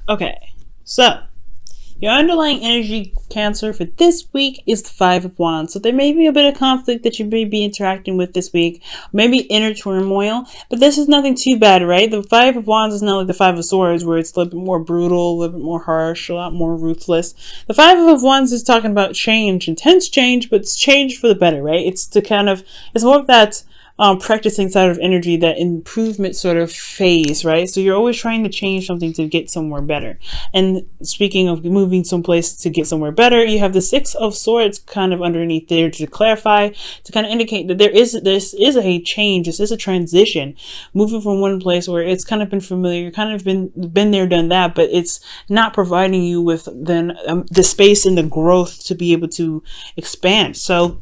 Okay, so your underlying energy, Cancer, for this week is the Five of Wands. So there may be a bit of conflict that you may be interacting with this week, maybe inner turmoil, but this is nothing too bad, right? The Five of Wands is not like the Five of Swords, where it's a little bit more brutal, a little bit more harsh, a lot more ruthless. The Five of Wands is talking about change, intense change, but it's change for the better, right? It's to kind of, it's more of that practicing side of energy, that improvement sort of phase, right? So you're always trying to change something to get somewhere better. And speaking of moving someplace to get somewhere better, you have the Six of Swords kind of underneath there to clarify, to kind of indicate that this is a change, this is a transition, moving from one place where it's kind of been familiar, kind of been there, done that, but it's not providing you with then the space and the growth to be able to expand. So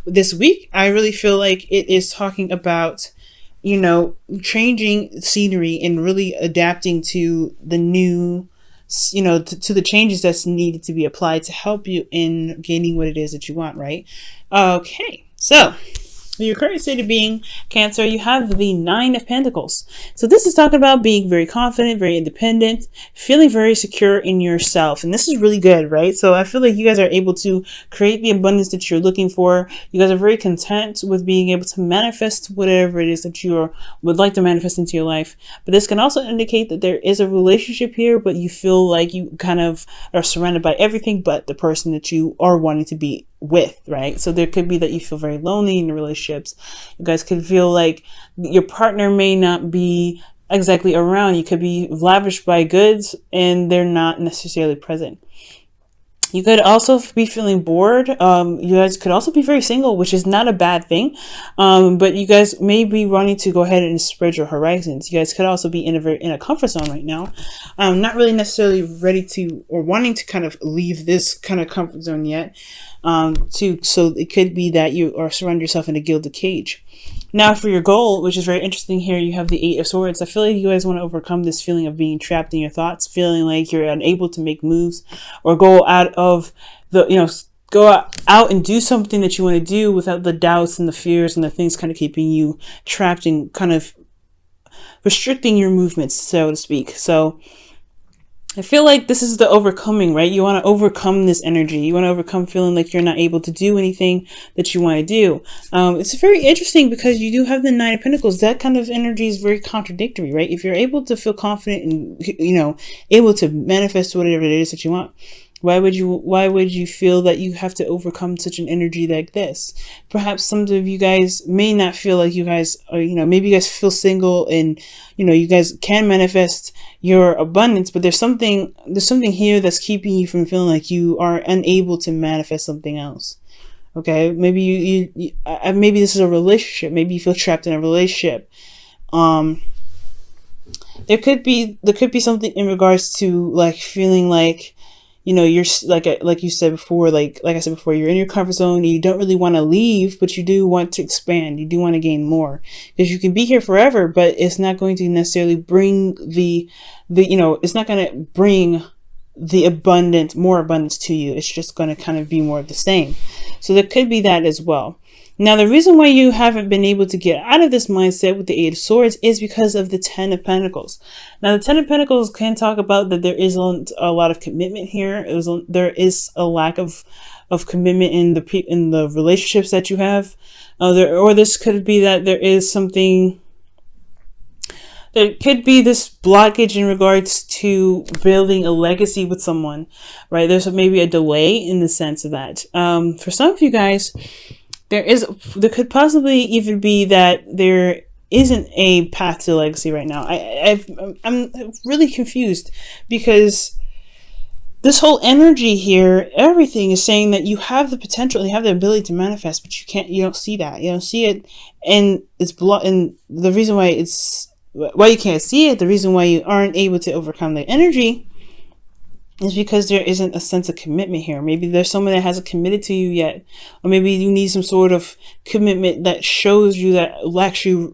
this week, I really feel like it is talking about, changing scenery and really adapting to the new, to the changes that's needed to be applied to help you in gaining what it is that you want, right? Okay, so your current state of being, Cancer, you have the Nine of Pentacles. So this is talking about being very confident, very independent, feeling very secure in yourself. And this is really good, right? So I feel like you guys are able to create the abundance that you're looking for. You guys are very content with being able to manifest whatever it is that you would like to manifest into your life. But this can also indicate that there is a relationship here, but you feel like you kind of are surrounded by everything but the person that you are wanting to be with, right? So there could be that you feel very lonely in the relationships. You guys could feel like your partner may not be exactly around. You could be lavished by goods and they're not necessarily present. You could also be feeling bored. You guys could also be very single, which is not a bad thing. But you guys may be wanting to go ahead and spread your horizons. You guys could also be in a comfort zone right now. Not really necessarily ready to or wanting to kind of leave this kind of comfort zone yet. So it could be that you are surrounding yourself in a gilded cage. Now for your goal, which is very interesting here, you have the Eight of Swords. I feel like you guys want to overcome this feeling of being trapped in your thoughts, feeling like you're unable to make moves or go out of the, go out and do something that you want to do without the doubts and the fears and the things kind of keeping you trapped and kind of restricting your movements, so to speak. So I feel like this is the overcoming, right? You want to overcome this energy. You want to overcome feeling like you're not able to do anything that you want to do. It's very interesting because you do have the Nine of Pentacles. That kind of energy is very contradictory, right? If you're able to feel confident and, able to manifest whatever it is that you want, why would you feel that you have to overcome such an energy like this? Perhaps some of you guys may not feel like you guys are, maybe you guys feel single and, you guys can manifest your abundance, but there's something here that's keeping you from feeling like you are unable to manifest something else. Okay. Maybe maybe this is a relationship. Maybe you feel trapped in a relationship. There could be something in regards to like feeling like, you're like you said before, like I said before, you're in your comfort zone. You don't really want to leave, but you do want to expand. You do want to gain more, because you can be here forever, but it's not going to necessarily bring it's not going to bring the more abundance to you. It's just going to kind of be more of the same. So there could be that as well. Now, the reason why you haven't been able to get out of this mindset with the Eight of Swords is because of the Ten of Pentacles. Now, the Ten of Pentacles can talk about that there isn't a lot of commitment here. There is a lack of commitment in the relationships that you have. Or this could be that there is something. There could be this blockage in regards to building a legacy with someone, right? There's maybe a delay in the sense of that. For some of you guys, there could possibly even be that there isn't a path to legacy right now. I'm really confused because this whole energy here, everything is saying that you have the potential, you have the ability to manifest, but you don't see that. You don't see it, and and the reason why you can't see it, the reason why you aren't able to overcome the energy is because there isn't a sense of commitment here. Maybe there's someone that hasn't committed to you yet, or maybe you need some sort of commitment that shows you that actually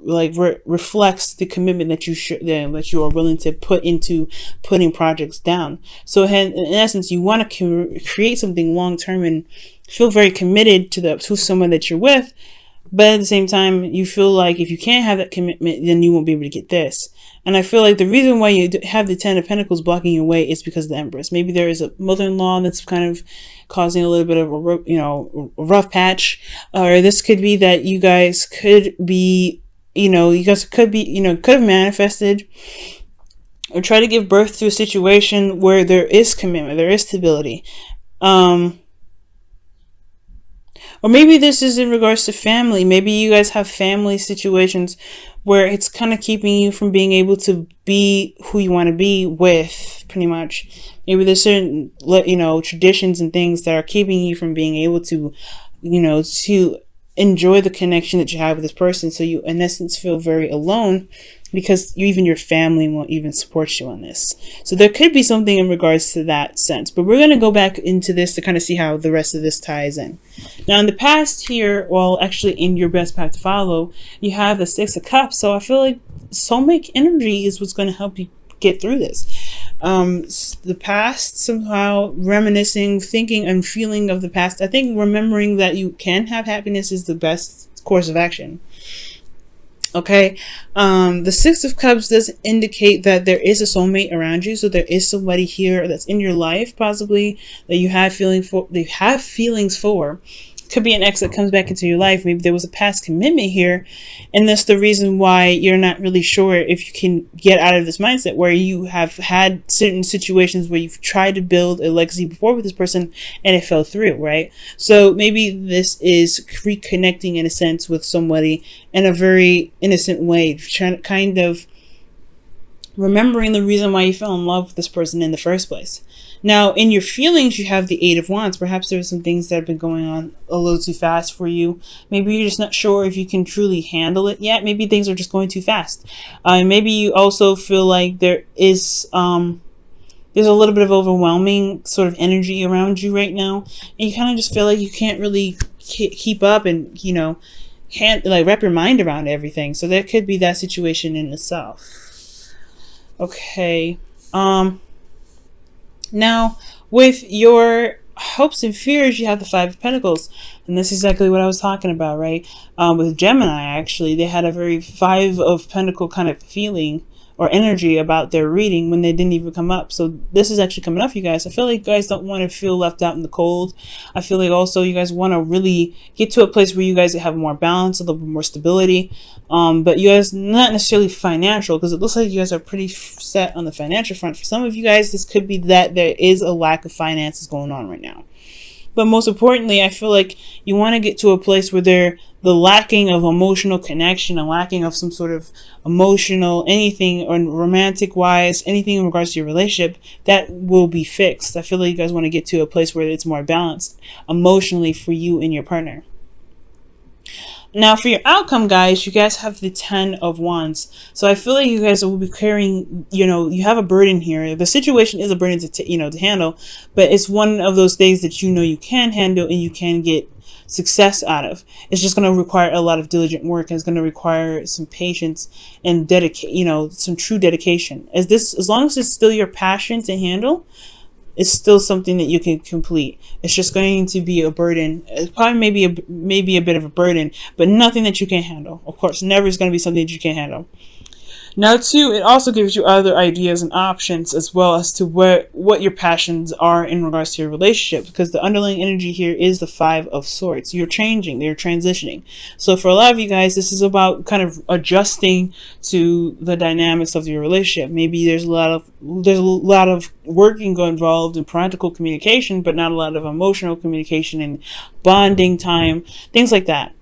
reflects the commitment that you are willing to put into putting projects down. So in essence, you want to create something long term and feel very committed to someone that you're with. But at the same time, you feel like if you can't have that commitment, then you won't be able to get this. And I feel like the reason why you have the Ten of Pentacles blocking your way is because of the Empress. Maybe there is a mother-in-law that's kind of causing a little bit of a rough patch. Or this could be that you guys could be, could have manifested or try to give birth to a situation where there is commitment, there is stability. Or maybe this is in regards to family. Maybe you guys have family situations where it's kind of keeping you from being able to be who you want to be with, pretty much. Maybe there's certain, traditions and things that are keeping you from being able to, to enjoy the connection that you have with this person. So you, in essence, feel very alone because even your family won't even support you on this. So there could be something in regards to that sense. But we're going to go back into this to kind of see how the rest of this ties in. Now, in the past here, well, actually in your best path to follow, you have the Six of Cups. So I feel like soulmate energy is what's going to help you get through this. The past, somehow reminiscing, thinking and feeling of the past. I think remembering that you can have happiness is the best course of action. Okay, the Six of Cups does indicate that there is a soulmate around you. So there is somebody here that's in your life, possibly, that you have feelings for. Could be an ex that comes back into your life. Maybe there was a past commitment here, and that's the reason why you're not really sure if you can get out of this mindset where you have had certain situations where you've tried to build a legacy before with this person and it fell through, right? So maybe this is reconnecting in a sense with somebody in a very innocent way, trying to kind of remembering the reason why you fell in love with this person in the first place. Now, in your feelings, you have the Eight of Wands. Perhaps there are some things that have been going on a little too fast for you. Maybe you're just not sure if you can truly handle it yet. Maybe things are just going too fast. Maybe you also feel like there is there's a little bit of overwhelming sort of energy around you right now, and you kind of just feel like you can't really keep up and wrap your mind around everything. So there could be that situation in itself. Okay. Now, with your hopes and fears, you have the Five of Pentacles. And this is exactly what I was talking about, right? With Gemini, actually, they had a very Five of Pentacle kind of feeling or energy about their reading when they didn't even come up. So this is actually coming up, you guys. I feel like you guys don't want to feel left out in the cold. I feel like also you guys want to really get to a place where you guys have more balance, a little bit more stability. But you guys, not necessarily financial, because it looks like you guys are pretty set on the financial front. For some of you guys, this could be that there is a lack of finances going on right now. But most importantly, I feel like you want to get to a place where the lacking of emotional connection and lacking of some sort of emotional anything or romantic wise, anything in regards to your relationship, that will be fixed. I feel like you guys want to get to a place where it's more balanced emotionally for you and your partner. Now, for your outcome, guys, you guys have the Ten of Wands. So I feel like you guys will be carrying, you have a burden here. The situation is a burden to handle, but it's one of those things that you can handle and you can get success out of. It's just going to require a lot of diligent work, and it's going to require some patience and some true dedication. As long as it's still your passion to handle, it's still something that you can complete. It's just going to be a burden. It's probably maybe a bit of a burden, but nothing that you can't handle. Of course, never is going to be something that you can't handle. Now, too, it also gives you other ideas and options as well as to what your passions are in regards to your relationship, because the underlying energy here is the Five of Swords. You're changing, you're transitioning. So for a lot of you guys, this is about kind of adjusting to the dynamics of your relationship. Maybe there's a lot of working involved in practical communication, but not a lot of emotional communication and bonding time, things like that.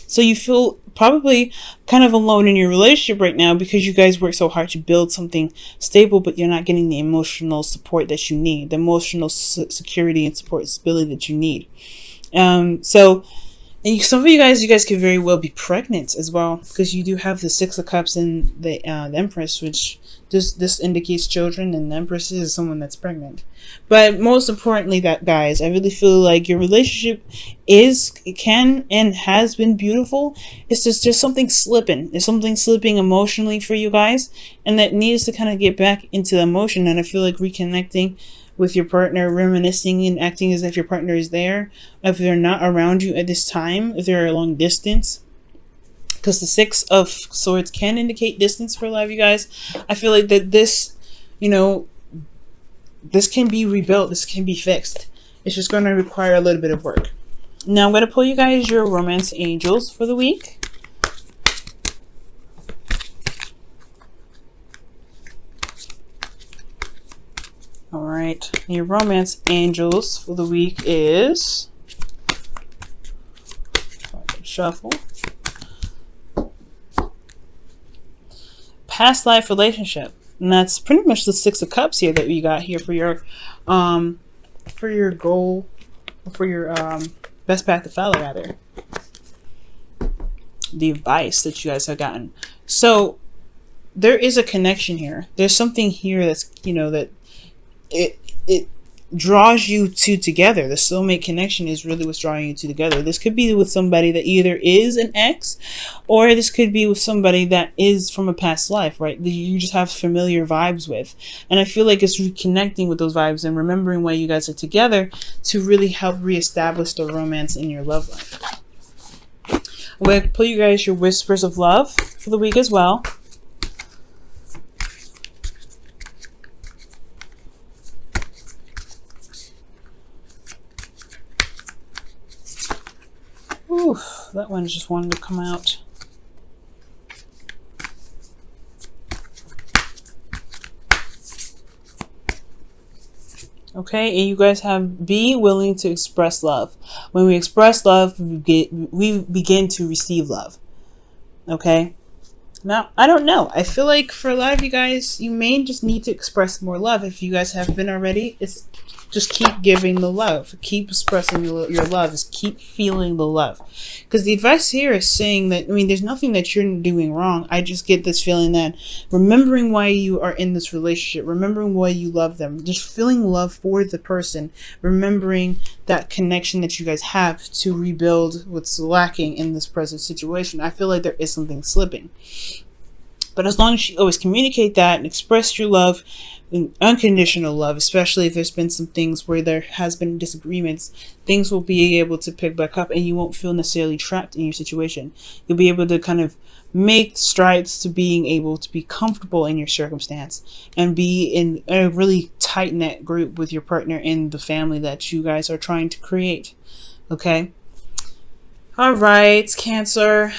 So you feel probably kind of alone in your relationship right now because you guys work so hard to build something stable, but you're not getting the emotional support that you need, the emotional security and support, stability that you need. Some of you guys could very well be pregnant as well, because you do have the Six of Cups and the Empress, which this indicates children, and the Empress is someone that's pregnant. But most importantly, guys, I really feel like your relationship can and has been beautiful. It's just something slipping. There's something slipping emotionally for you guys, and that needs to kind of get back into the emotion. And I feel like reconnecting with your partner, reminiscing and acting as if your partner is there. If they're not around you at this time, if they're a long distance, because the Six of Swords can indicate distance for a lot of you guys. I feel like that this, you know, this can be rebuilt. This can be fixed. It's just going to require a little bit of work. Now I'm going to pull you guys your romance angels for the week. All right, your romance angels for the week is, shuffle, past life relationship, and that's pretty much the Six of Cups here that you got here for your goal, for your best path to follow, rather. The advice that you guys have gotten. So there is a connection here. There's something here that's, you know, that it draws you two together. The soulmate connection is really what's drawing you two together. This could be with somebody that either is an ex, or this could be with somebody that is from a past life, right? That you just have familiar vibes with. And I feel like it's reconnecting with those vibes and remembering why you guys are together to really help reestablish the romance in your love life. I'm going to pull you guys your whispers of love for the week as well. Oof, that one just wanted to come out. Okay, and you guys have be willing to express love. When we express love, we begin to receive love. Okay? Now, I don't know. I feel like for a lot of you guys, you may just need to express more love. If you guys have been already, it's just keep giving the love. Keep expressing your love. Just keep feeling the love. Because the advice here is saying that, I mean, there's nothing that you're doing wrong. I just get this feeling that remembering why you are in this relationship, remembering why you love them, just feeling love for the person, remembering that connection that you guys have to rebuild what's lacking in this present situation. I feel like there is something slipping. But as long as you always communicate that and express your love, unconditional love, especially if there's been some things where there has been disagreements, things will be able to pick back up and you won't feel necessarily trapped in your situation. You'll be able to kind of make strides to being able to be comfortable in your circumstance and be in a really tight-knit group with your partner in the family that you guys are trying to create. Okay? All right, Cancer.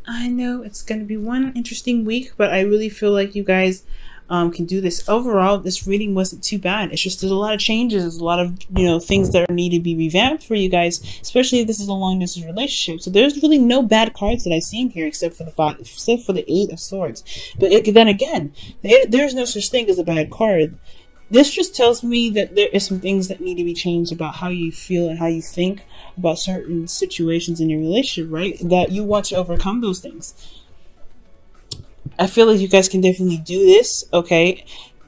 I know it's going to be one interesting week, but I really feel like you guys can do this. Overall, this reading wasn't too bad. It's just there's a lot of changes, there's a lot of, you know, things that need to be revamped for you guys, especially if this is a long distance relationship. So there's really no bad cards that I've seen here except for the Eight of Swords. But then again, there's no such thing as a bad card. This just tells me that there is some things that need to be changed about how you feel and how you think about certain situations in your relationship, right? That you want to overcome those things. I feel like you guys can definitely do this, okay?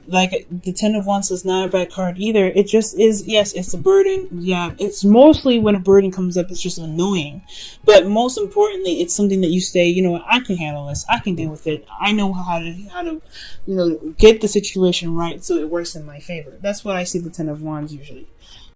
Like, the Ten of Wands is not a bad card either. It just is, yes, it's a burden. Yeah, it's mostly when a burden comes up, it's just annoying. But most importantly, it's something that you say, you know what, I can handle this. I can deal with it. I know how to, you know, get the situation right so it works in my favor. That's what I see the Ten of Wands usually.